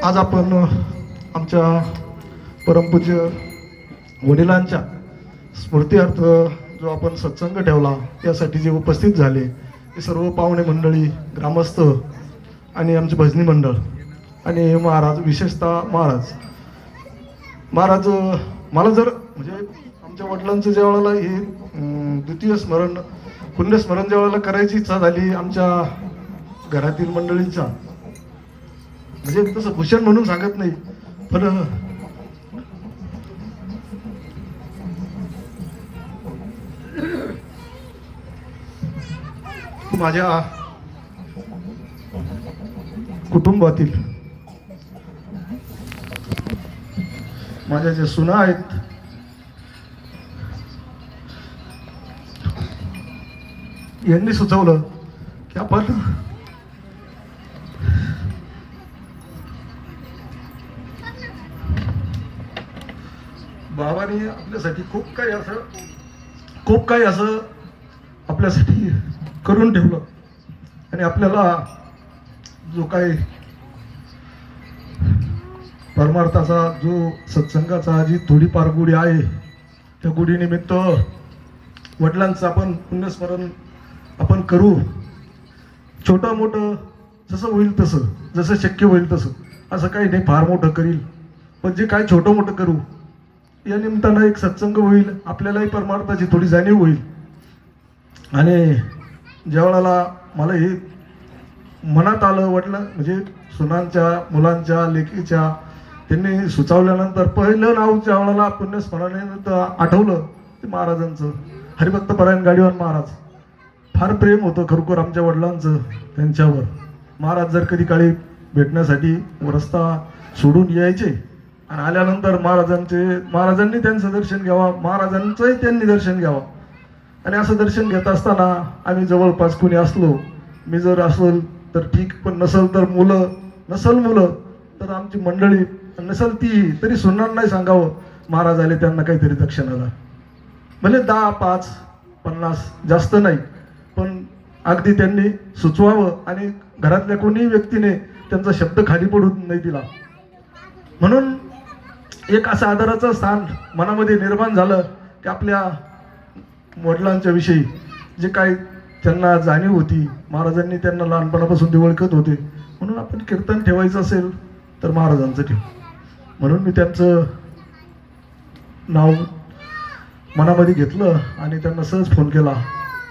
आज आपण आमच्या परमपूज्य वडिलांच्या स्मृत्यर्थ जो आपण सत्संग ठेवला त्यासाठी जे उपस्थित झाले ते सर्व पाहुणे मंडळी, ग्रामस्थ आणि आमचे भजनी मंडळ आणि महाराज, विशेषतः महाराज मला जर म्हणजे आमच्या वडिलांचं ज्या वेळेला हे द्वितीय स्मरण पुण्यस्मरण ज्या वेळेला करायची इच्छा झाली आमच्या घरातील मंडळींच्या, म्हणजे तसं भूषण म्हणून सांगत नाही पण माझ्या कुटुंबातील माझ्या जे सुना आहेत यांनी सुचवलं की आपण बाबांनी आपल्यासाठी खूप काही असं आपल्यासाठी करून ठेवलं आणि आपल्याला जो काही परमार्थाचा जो सत्संगाचा जी थोडीफार गुढी आहे त्या गुढीनिमित्त वडिलांचं आपण पुण्यस्मरण आपण करू. छोटं मोठं जसं होईल तसं, जसं शक्य होईल तसं, असं काही नाही फार मोठं करील पण जे काय छोटं मोठं करू या निमित्तानं एक सत्संग होईल, आपल्यालाही परमार्थाची थोडी जाणीव होईल. आणि ज्यावेळेला मला हे मनात आलं वडिलां म्हणजे सुनांच्या, मुलांच्या, लेकीच्या त्यांनी सुचवल्यानंतर पहिलं नाव ज्या वेळेला पुण्यस्मरणानिमित्त आठवलं ते महाराजांचं, हरिभक्त परायण गाडीवान महाराज. फार प्रेम होतं खरोखर आमच्या वडिलांचं त्यांच्यावर. महाराज जर कधी काळी भेटण्यासाठी रस्ता सोडून यायचे आणि आल्यानंतर महाराजांनी त्यांचं दर्शन घ्यावं, महाराजांचंही त्यांनी दर्शन घ्यावं. आणि असं दर्शन घेत असताना आम्ही जवळपास कोणी असलो, मी जर असेल तर ठीक, पण नसेल तर मुलं तर आमची मंडळी नसेल ती तरी सुनांना नाही सांगावं महाराज आले त्यांना काहीतरी दक्षिणाला, भले 10, 5, 50 जास्त नाही पण अगदी त्यांनी सुचवावं आणि घरातल्या कोणीही व्यक्तीने त्यांचा शब्द खाली पडून नाही दिला. म्हणून एक असं आदराचं स्थान मनामध्ये निर्माण झालं की आपल्या वडिलांच्या विषयी जे काही त्यांना जाणीव होती, महाराजांनी त्यांना लहानपणापासून ते ओळखत होते, म्हणून आपण कीर्तन ठेवायचं असेल तर महाराजांचं ठेवू. म्हणून मी त्यांचं नाव मनामध्ये घेतलं आणि त्यांना सहज फोन केला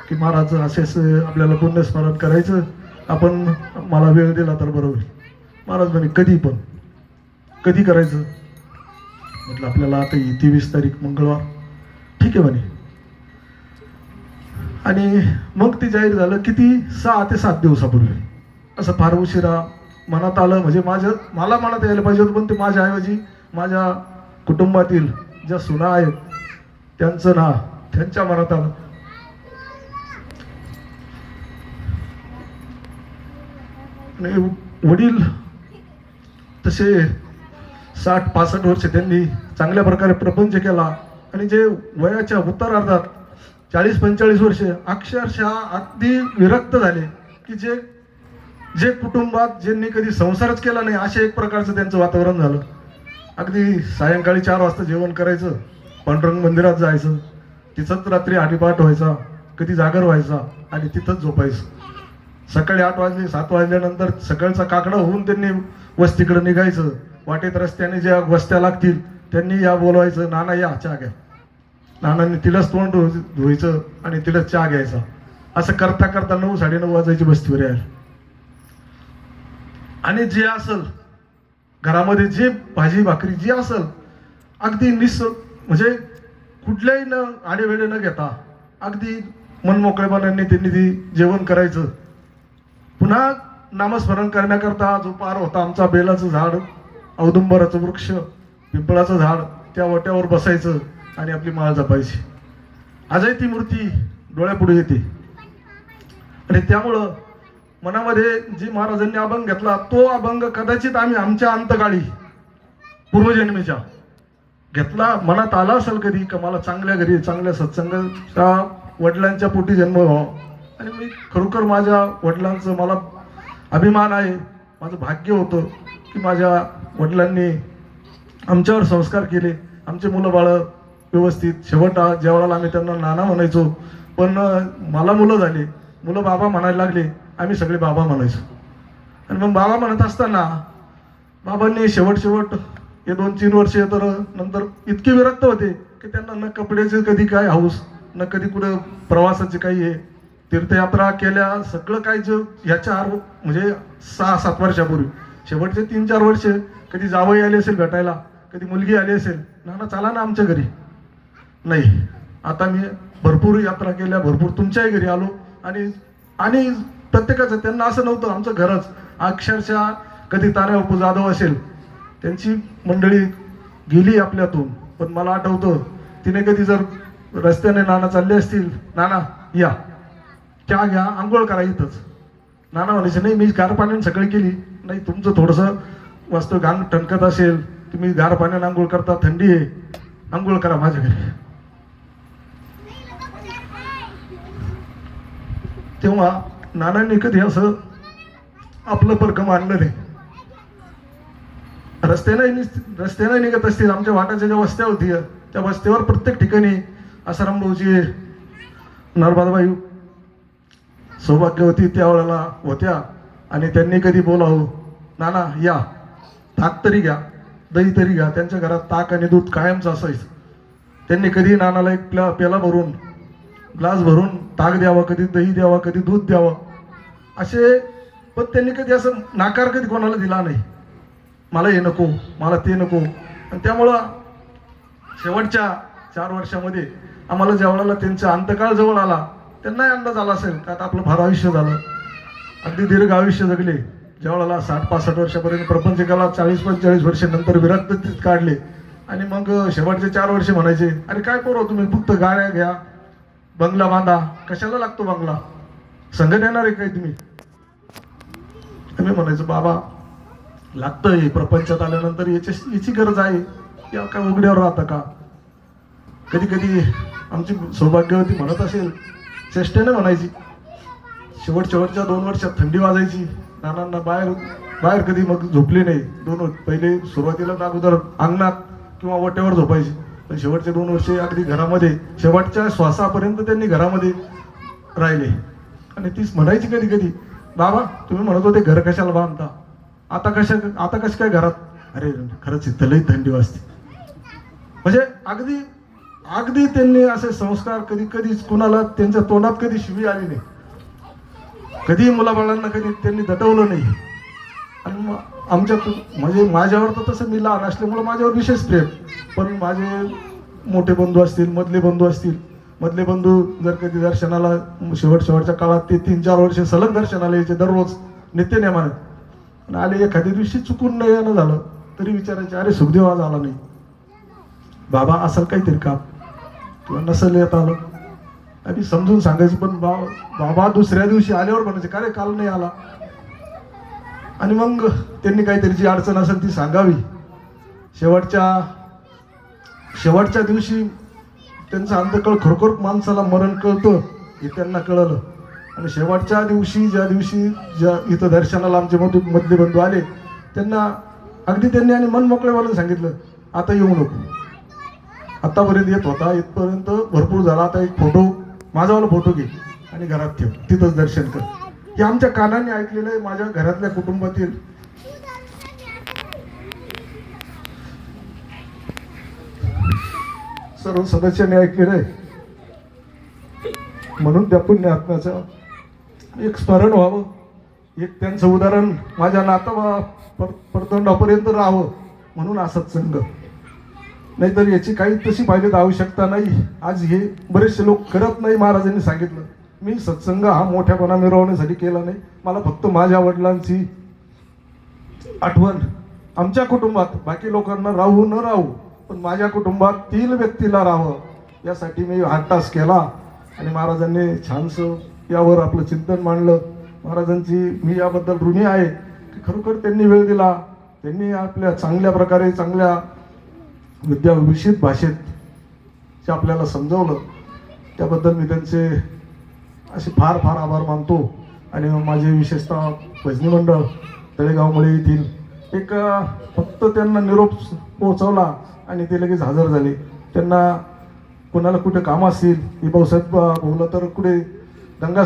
की महाराज असेच आपल्याला पुण्यस्मरण करायचं, आपण मला वेळ दिला तर बरं होईल. महाराज म्हणे कधी करायचं. म्हटलं आपल्याला आता 23 तारीख मंगळवार, ठीक आहे म्हणे. आणि मग ते जाहीर झालं किती 6 ते 7 दिवसापूर्वी. असं फार उशिरा मनात आलं, म्हणजे मला मनात यायला पाहिजे होतं पण ते माझ्याऐवजी माझ्या कुटुंबातील ज्या सुना आहेत त्यांचं नाव त्यांच्या मनात आलं. आणि वडील तसे 60-65 वर्ष त्यांनी चांगल्या प्रकारे प्रपंच केला आणि जे वयाच्या उत्तरार्धात 40-45 वर्ष अक्षरशः अगदी विरक्त झाले की जे कुटुंबात ज्यांनी कधी संसारच केला नाही अशा एक प्रकारचं त्यांचं वातावरण झालं. अगदी सायंकाळी 4 वाजता जेवण करायचं, पांडुरंग मंदिरात जायचं, तिथंच रात्री हरिपाठ व्हायचा, कधी जागर व्हायचा आणि तिथंच झोपायचं. सकाळी 8 वाजले 7 वाजल्यानंतर सकाळचा काकडा होऊन त्यांनी वस्तीकडे निघायचं. वाटेत रस्त्याने ज्या वस्त्या लागतील त्यांनी या बोलवायचं, नाना या चहा घ्या. नानांनी तिलाच तोंड धुवायचं आणि तिलाच चहा घ्यायचा. असं करता करता 9-9:30 वाजायची वस्तीवर यायला. आणि जे असल घरामध्ये जे भाजी भाकरी जी असल अगदी म्हणजे कुठल्याही न आडेवेडे न घेता अगदी मनमोकळेपणाने त्यांनी ती जेवण करायचं. पुन्हा नामस्मरण करण्याकरता जो पार होता आमचा बेलाचं झाड, औदुंबराचं वृक्ष, पिंपळाचं झाड, त्या ओट्यावर बसायचं आणि आपली माळ जपायची. आजही ती मूर्ती डोळ्यापुढे येते. आणि त्यामुळं मनामध्ये जी महाराजांनी अभंग घेतला तो अभंग कदाचित आम्ही आमच्या अंतकाळी पूर्वजन्मीच्या घेतला, मनात आला असेल कधी का मला चांगल्या घरी चांगल्या सत्संगाच्या वडिलांच्या पोटी जन्म व्हावा. आणि मी खरोखर माझ्या वडिलांचं मला अभिमान आहे, माझं भाग्य होतं की माझ्या वडिलांनी आमच्यावर संस्कार केले. आमचे मुलं बाळं व्यवस्थित. शेवट जेवढाला आम्ही त्यांना नाना म्हणायचो, पण मला मुलं झाली, मुलं बाबा म्हणायला लागले, आम्ही सगळे बाबा म्हणायचो. आणि मग बाबा म्हणत असताना बाबांनी शेवट हे 2-3 वर्ष तर नंतर इतके विरक्त होते की त्यांना न कपड्याचे कधी काय हाऊस, न कधी कुठं प्रवासाचे काही हे, तीर्थयात्रा केल्या, सगळं काही जे ह्याच्या म्हणजे 6-7 वर्षापूर्वी. शेवटचे 3-4 वर्ष कधी जावई आले असेल भेटायला, कधी मुलगी आली असेल, नाना चला ना आमच्या घरी. नाही, आता मी भरपूर यात्रा केल्या, भरपूर तुमच्याही घरी आलो. आणि प्रत्येकाचं त्यांना असं नव्हतं आमचं घरच. अक्षरशः कधी तान्या बापू जाधव असेल, त्यांची मंडळी गेली आपल्यातून, पण मला आठवतं तिने कधी जर रस्त्याने नाना चालले असतील, नाना या चहा घ्या, आंघोळ करा इथंच. नाना म्हणायचे नाही मी गार पाण्याने सगळी केली. नाही, तुमचं थोडंसं वास्तव गांग ठणकत असेल, तुम्ही गार पाण्याने आंघोळ करता, थंडी आहे, आंघोळ करा माझ्या घरी. तेव्हा नानांनी कधी असं आपलं परकम आणलं नाही. रस्त्याने निघत असतील, आमच्या वाटाच्या ज्या वस्त्या होती त्या वस्त्यावर प्रत्येक ठिकाणी आसाराम भाऊजी, नर्मदाबाई सौभाग्यवती त्यावेळेला होत्या, आणि त्यांनी कधी बोलावं, नाना या, ताक तरी घ्या, दही तरी घ्या. त्यांच्या घरात ताक आणि दूध कायमचं असायचं. त्यांनी कधी नानाला एक पेला भरून, ग्लास भरून ताक द्यावं, कधी दही द्यावं, कधी दूध द्यावं असे. पण त्यांनी कधी असं नाकार कधी कोणाला दिला नाही, मला हे नको, मला ते नको. आणि त्यामुळं शेवटच्या 4 वर्षामध्ये आम्हाला ज्यावेळेला त्यांचा अंतकाळ जवळ आला, त्यांनाही अंदाज आला असेल का आता आपलं फार आयुष्य झालं, अगदी दीर्घ आयुष्य जगले. ज्यावेळेला 60-65 वर्षापर्यंत प्रपंच केला, 40-45 वर्षानंतर विरक्त काढले. आणि मग शेवटचे 4 वर्ष म्हणायचे, अरे काय पोरं तुम्ही, फक्त गाड्या घ्या, बंगला बांधा, कशाला लागतो बंगला, संघ येणार आहे काय तुम्ही. आम्ही म्हणायचो बाबा लागतंय, प्रपंचात आल्यानंतर याची गरज आहे, या काय उघड्यावर राहतं का. कधी कधी आमची सौभाग्यवती म्हणत असेल, चेष्टेने म्हणायची, शेवटच्या 2 वर्षात थंडी वाजायची, नानांना बाहेर कधी मग झोपली नाही. पहिले सुरुवातीला अगोदर अंगणात किंवा वट्यावर झोपायची, पण शेवटचे 2 वर्षे अगदी घरामध्ये, शेवटच्या श्वासापर्यंत त्यांनी घरामध्ये राहिले. आणि तीच म्हणायची कधी कधी, बाबा तुम्ही म्हणत होते घर कशाला बांधता, आता कसं काय घरात, अरे खरंच इथं लई थंडी वाजते. म्हणजे अगदी त्यांनी असे संस्कार कधीच कुणाला त्यांच्या तोंडात कधी शिवी आली नाही, कधी मुलाबाळांना कधी त्यांनी दटवलं नाही. आणि म्हणजे माझ्यावर तर तसं मी लहान असल्यामुळं माझ्यावर विशेष प्रेम. पण माझे मोठे बंधू असतील, मधले बंधू जर कधी दर्शनाला शेवटच्या काळात ते 3-4 वर्ष सलग दर्शनाला यायचे दररोज नित्यनेमाने. आणि आले एखाद्या दिवशी चुकून नाही येणं झालं तरी विचारायचे, अरे सुखदेव आज आला नाही, बाबा असेल काहीतरी काम किंवा नसेल येत आलं. आणि समजून सांगायचं, पण बाबा दुसऱ्या दिवशी आल्यावर म्हणायचे, का रे काल नाही आला. आणि मग त्यांनी काहीतरी जी अडचण असेल ती सांगावी. शेवटच्या दिवशी त्यांचं अंतकळ खरोखर माणसाला मरण कळतं हे त्यांना कळलं. आणि शेवटच्या दिवशी ज्या इथं दर्शनाला आमचे मधले बंधू आले, त्यांनी आणि मन मोकळेपणाने सांगितलं, आता येऊ नको, आतापर्यंत येत होता, इथपर्यंत भरपूर झाला, आता एक माझावाला फोटो घे आणि घरात ठेव, तिथंच दर्शन कर. हे आमच्या कानाने ऐकलेलं आहे. माझ्या घरातल्या कुटुंबातील सर्व सदस्यांनी ऐकलेलं आहे. म्हणून त्या पुण्यात्म्याचं एक स्मरण व्हावं, एक त्यांचं उदाहरण माझ्या परतोंडापर्यंत राहावं म्हणून हा सत्संग. नाहीतर याची काही तशी पाहिजे आवश्यकता नाही. आज हे बरेचसे लोक करत नाही. महाराजांनी सांगितलं, मी सत्संग हा मोठ्यापणा मिरवण्यासाठी केला नाही. मला फक्त माझ्या वडिलांची आठवण आमच्या कुटुंबात, बाकी लोकांना राहू न राहू, पण माझ्या कुटुंबात 3 व्यक्तीला राहावं यासाठी मी 8 तास केला. आणि महाराजांनी छानसं यावर आपलं चिंतन मांडलं. महाराजांची मी याबद्दल ऋणी आहे की खरोखर त्यांनी वेळ दिला. त्यांनी आपल्या चांगल्या प्रकारे, चांगल्या विद्याविषयक भाषेत जे आपल्याला समजवलं, त्याबद्दल मी त्यांचे असे फार आभार मानतो. आणि माझे विशेषतः भजनी मंडळ तळेगावमुळे येथील फक्त त्यांना निरोप पोहोचवला आणि ते लगेच हजर झाले. त्यांना कोणाला कुठे काम असतील, हे भाऊसाहेब बोललं तर कुठे दंगा